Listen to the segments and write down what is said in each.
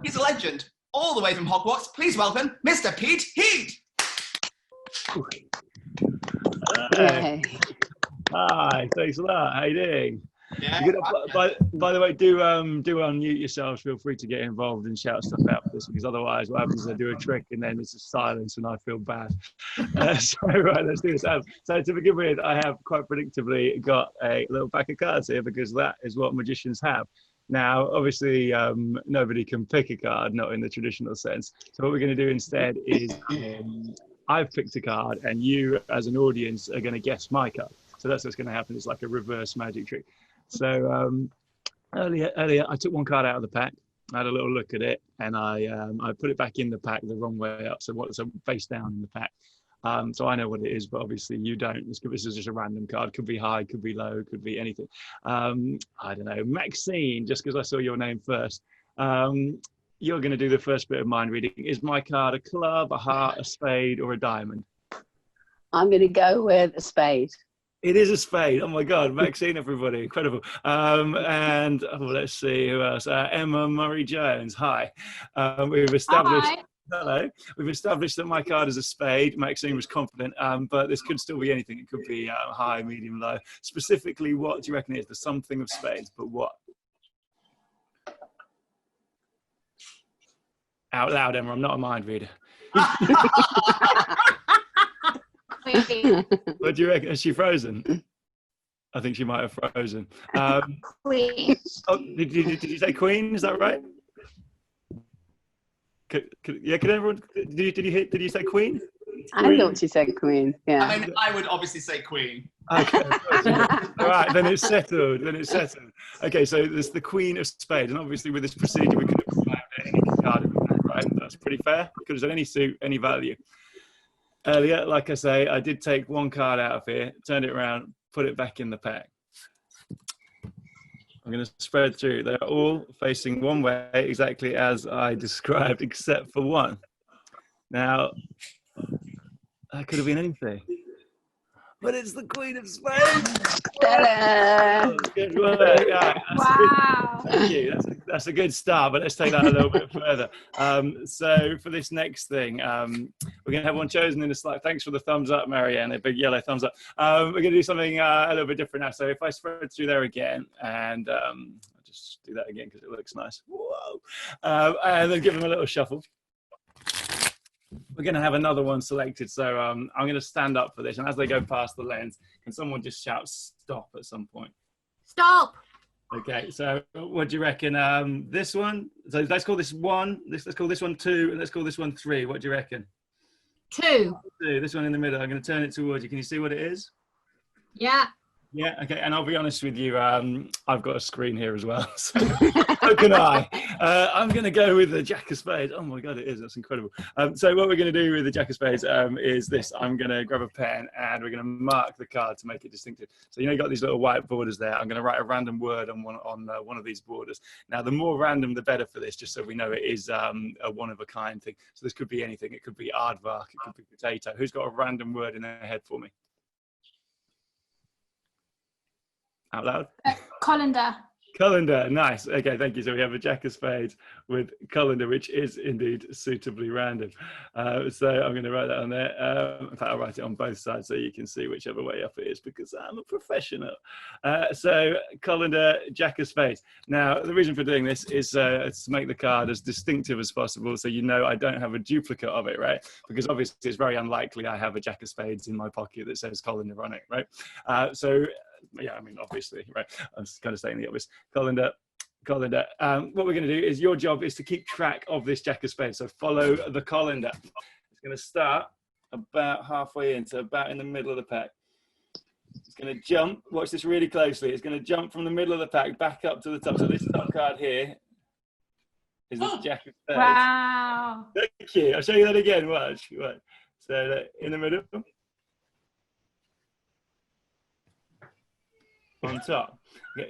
He's a legend. All the way from Hogwarts, please welcome Mr. Pete Heat. Hey. Hi, thanks a lot. How you doing? Yeah. By the way, do unmute yourselves. Feel free to get involved and shout stuff out for this, because otherwise, what happens is I do a trick and then it's just silence and I feel bad. So right, let's do this. So to begin with, I have quite predictably got a little pack of cards here, because that is what magicians have. Now, obviously, nobody can pick a card, not in the traditional sense. So what we're going to do instead is I've picked a card and you as an audience are going to guess my card. So that's what's going to happen. It's like a reverse magic trick. So earlier I took one card out of the pack. I had a little look at it and I put it back in the pack the wrong way up. So what's face down in the pack. So I know what it is, but obviously you don't. This is just a random card. Could be high, could be low, could be anything. I don't know. Maxine, just because I saw your name first, you're going to do the first bit of mind reading. Is my card a club, a heart, a spade, or a diamond? I'm going to go with a spade. It is a spade. Oh my God, Maxine, everybody, incredible. And let's see who else. Emma Murray-Jones. Hi. We've established. Hi. Hello. We've established that my card is a spade. Maxine was confident, but this could still be anything. It could be high, medium, low. Specifically, what do you reckon it is? The something of spades, but what? Out loud, Emma. I'm not a mind reader. Queen. What do you reckon? Is she frozen? I think she might have frozen. Queen. Oh, did you say queen? Is that right? Could everyone? Did you say queen? I thought she said queen. Yeah. I mean, I would obviously say queen. Okay. All right, then it's settled. Okay, so there's the queen of spades, and obviously with this procedure we could have found any card in the pack, right? That's pretty fair. Could have said any suit, any value. Earlier, like I say, I did take one card out of here, turned it around, put it back in the pack. I'm going to spread through. They're all facing one way, exactly as I described, except for one. Now, that could have been anything. But it's the Queen of Spades. Ta-da! Good work. Yeah, Wow. thank you. That's a good start, but let's take that a little bit further. So for this next thing, we're going to have one chosen in a slide. Thanks for the thumbs up, Marianne, a big yellow thumbs up. We're going to do something a little bit different now. So if I spread through there again, and I'll just do that again because it looks nice. Whoa. And then give them a little shuffle. We're going to have another one selected. So I'm going to stand up for this. And as they go past the lens, can someone just shout stop at some point? Stop. Okay, so what do you reckon? This one, so let's call this one, let's call this one 2, and let's call this one 3. What do you reckon? 2. 2, this one in the middle. I'm going to turn it towards you. Can you see what it is? Yeah. Yeah, okay, and I'll be honest with you, I've got a screen here as well, so how can I? I'm going to go with the Jack of Spades. Oh my God, it is, that's incredible. So what we're going to do with the Jack of Spades is this. I'm going to grab a pen and we're going to mark the card to make it distinctive. So you got these little white borders there. I'm going to write a random word on one of these borders. Now, the more random, the better for this, just so we know it is a one-of-a-kind thing. So this could be anything. It could be aardvark, it could be potato. Who's got a random word in their head for me? Out loud? Colander. Colander, nice. Okay, thank you. So we have a Jack of Spades with Colander, which is indeed suitably random. So I'm going to write that on there. In fact, I'll write it on both sides so you can see whichever way up it is, because I'm a professional. So Colander, Jack of Spades. Now, the reason for doing this is to make the card as distinctive as possible, so I don't have a duplicate of it, right? Because obviously it's very unlikely I have a Jack of Spades in my pocket that says Colander on it, right? Yeah, I mean, obviously, right? I'm just kind of saying the obvious. Colander. What we're going to do is your job is to keep track of this Jack of Spades. So follow the colander. It's going to start about halfway in, so about in the middle of the pack. It's going to jump. Watch this really closely. It's going to jump from the middle of the pack back up to the top. So this top card here is the Jack of Spades. Wow. Thank you. I'll show you that again. Watch. So in the middle. On top.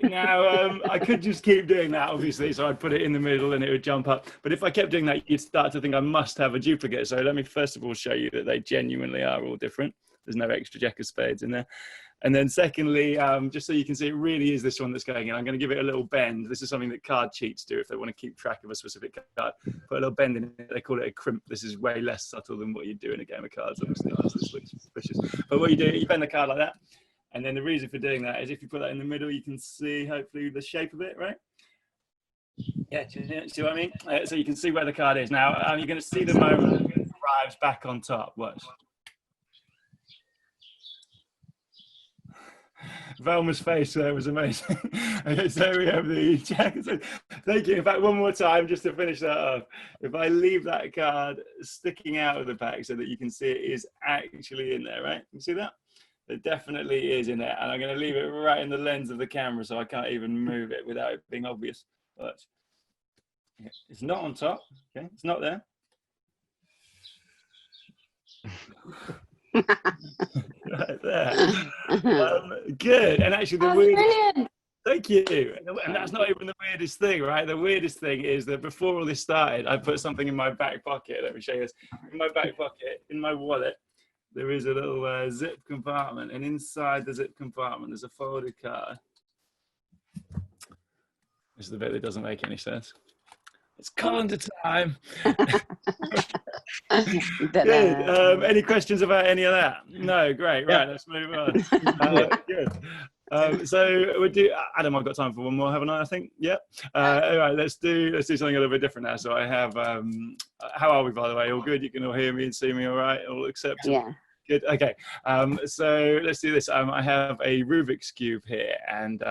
Now, I could just keep doing that, obviously, so I'd put it in the middle and it would jump up. But if I kept doing that, you'd start to think I must have a duplicate. So let me first of all show you that they genuinely are all different. There's no extra Jack of Spades in there. And then secondly, just so you can see, it really is this one that's going in. I'm going to give it a little bend. This is something that card cheats do if they want to keep track of a specific card. Put a little bend in it. They call it a crimp. This is way less subtle than what you do in a game of cards. Obviously, this looks suspicious. But what you do, you bend the card like that. And then the reason for doing that is if you put that in the middle, you can see hopefully the shape of it, right? Yeah, see what I mean? So you can see where the card is. Now, you're going to see the moment it arrives back on top. Watch. Velma's face there was amazing. Okay, so we have the jack. Thank you. In fact, one more time, just to finish that off. If I leave that card sticking out of the pack so that you can see it is actually in there, right? You see that? It definitely is in there. And I'm going to leave it right in the lens of the camera so I can't even move it without it being obvious. Watch. It's not on top. Okay, it's not there. Right there. Good. And actually, the weirdest. Thank you. And that's not even the weirdest thing, right? The weirdest thing is that before all this started, I put something in my back pocket. Let me show you this. In my back pocket, in my wallet, there is a little zip compartment, and inside the zip compartment, there's a folded card. This is the bit that doesn't make any sense. It's calendar time. Good. Any questions about any of that? No, great. Right, let's move on. Good. So we'll do. Adam, I've got time for one more, haven't I? I think. Yep. All right, let's do something a little bit different now. So I have. How are we, by the way? All good? You can all hear me and see me, all right? All acceptable. Yeah. Good. Okay. So let's do this. I have a Rubik's Cube here, and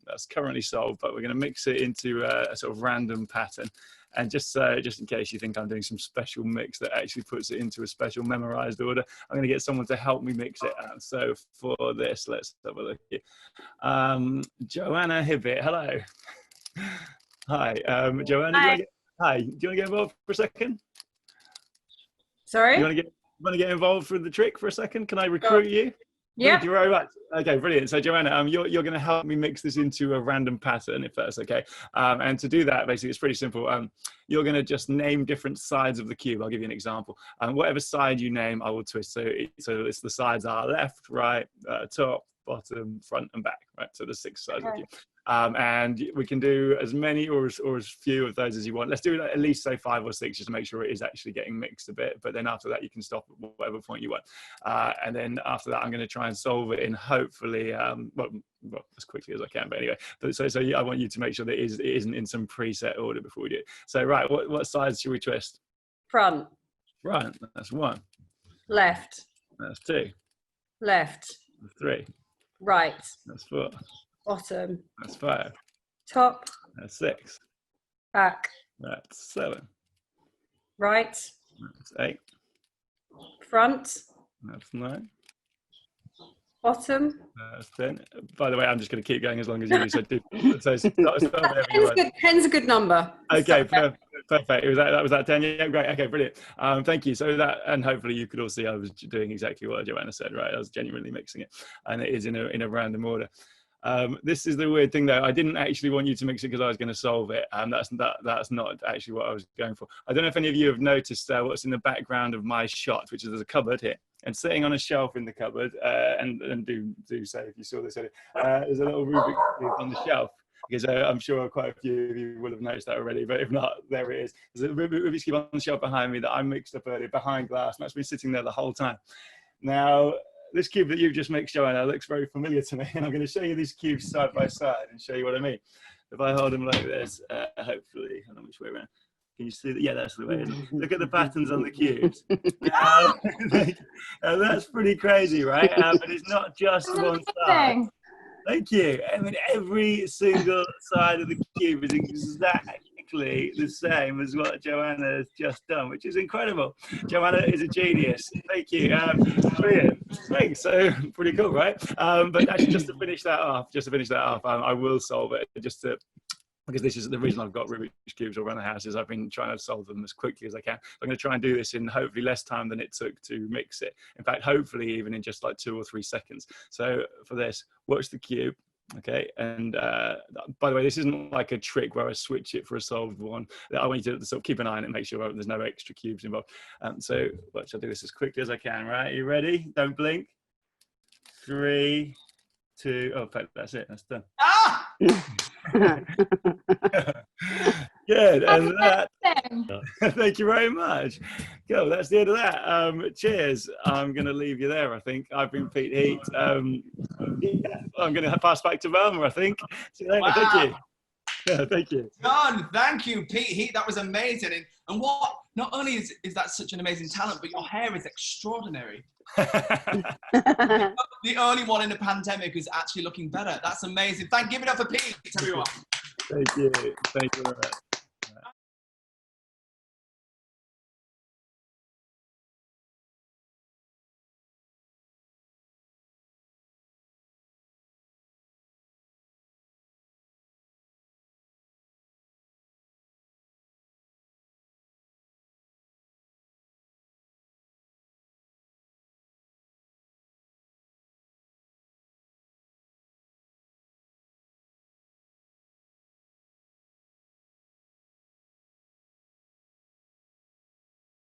that's currently solved, but we're going to mix it into a sort of random pattern. And just in case you think I'm doing some special mix that actually puts it into a special memorized order, I'm going to get someone to help me mix it. So for this, let's have a look here. Joanna Hibbett, hello. Hi, Joanna. Hi. Hi. Do you want to get involved for a second? Sorry? You want to get involved with the trick for a second? Can I recruit you? Yeah. Thank you very much. Okay, brilliant. So Joanna, you're going to help me mix this into a random pattern, if that's okay. And to do that, basically, it's pretty simple. You're going to just name different sides of the cube. I'll give you an example. Whatever side you name, I will twist. So it's the sides are left, right, top, bottom, front, and back. Right. So there's 6 sides of the cube. And we can do as many or as few of those as you want. Let's do at least say 5 or 6 just to make sure it is actually getting mixed a bit. But then after that, you can stop at whatever point you want. And then after that, I'm going to try and solve it in hopefully, well, as quickly as I can. But anyway, so I want you to make sure that it isn't in some preset order before we do it. So right, what sides should we twist? Front. Front, that's 1. Left. That's 2. Left. That's 3. Right. That's 4. Bottom. That's 5. Top. That's 6. Back. That's 7. Right. That's 8. Front. That's 9. Bottom. That's 10. By the way, I'm just going to keep going as long as you do. So stop whenever you want. 10's a good number. Okay, perfect. That was that 10. Yeah, great. Okay, brilliant. Thank you. So that, and hopefully you could all see I was doing exactly what Joanna said, right? I was genuinely mixing it, and it is in a random order. This is the weird thing though. I didn't actually want you to mix it because I was going to solve it. That's not actually what I was going for. I don't know if any of you have noticed what's in the background of my shot, which is there's a cupboard here, and sitting on a shelf in the cupboard, and do say if you saw this, there's a little Rubik's Cube on the shelf. Because I'm sure quite a few of you will have noticed that already, but if not, there it is. There's a Rubik's Cube on the shelf behind me that I mixed up earlier behind glass, and that's been sitting there the whole time. Now, this cube that you've just mixed, Joanna, looks very familiar to me, and I'm going to show you these cubes side by side and show you what I mean. If I hold them like this, hopefully, I don't know which way around. Can you see that? Yeah, that's the way it is. Look at the patterns on the cubes. That's pretty crazy, right? But it's not just one side. Thank you. I mean, every single side of the cube is exactly the same as what Joanna has just done, which is incredible. Joanna is a genius. Thank you. Brilliant. Thanks. So pretty cool, right? But actually, just to finish that off, I will solve it because this is the reason I've got Rubik's Cubes all around the house is I've been trying to solve them as quickly as I can. I'm going to try and do this in hopefully less time than it took to mix it. In fact, hopefully even in just like 2 or 3 seconds. So for this, watch the cube. Okay, and by the way, this isn't like a trick where I switch it for a solved one. I want you to sort of keep an eye on it and make sure there's no extra cubes involved. So watch, I'll do this as quickly as I can, right? Are you ready? Don't blink. 3, 2. Oh, in fact, that's it. That's done. Ah! Good. And that. Then. Thank you very much. Cool. That's the end of that. Cheers. I'm going to leave you there, I think. I've been Pete Heat. Yeah, I'm going to pass back to Velma, I think. See you later. Wow. Thank you. Yeah, thank you. Done. Thank you, Pete Heat. That was amazing. And what? Not only is that such an amazing talent, but your hair is extraordinary. The only one in the pandemic who's actually looking better. That's amazing. Give it up for Pete, everyone. Thank you. Thank you very much.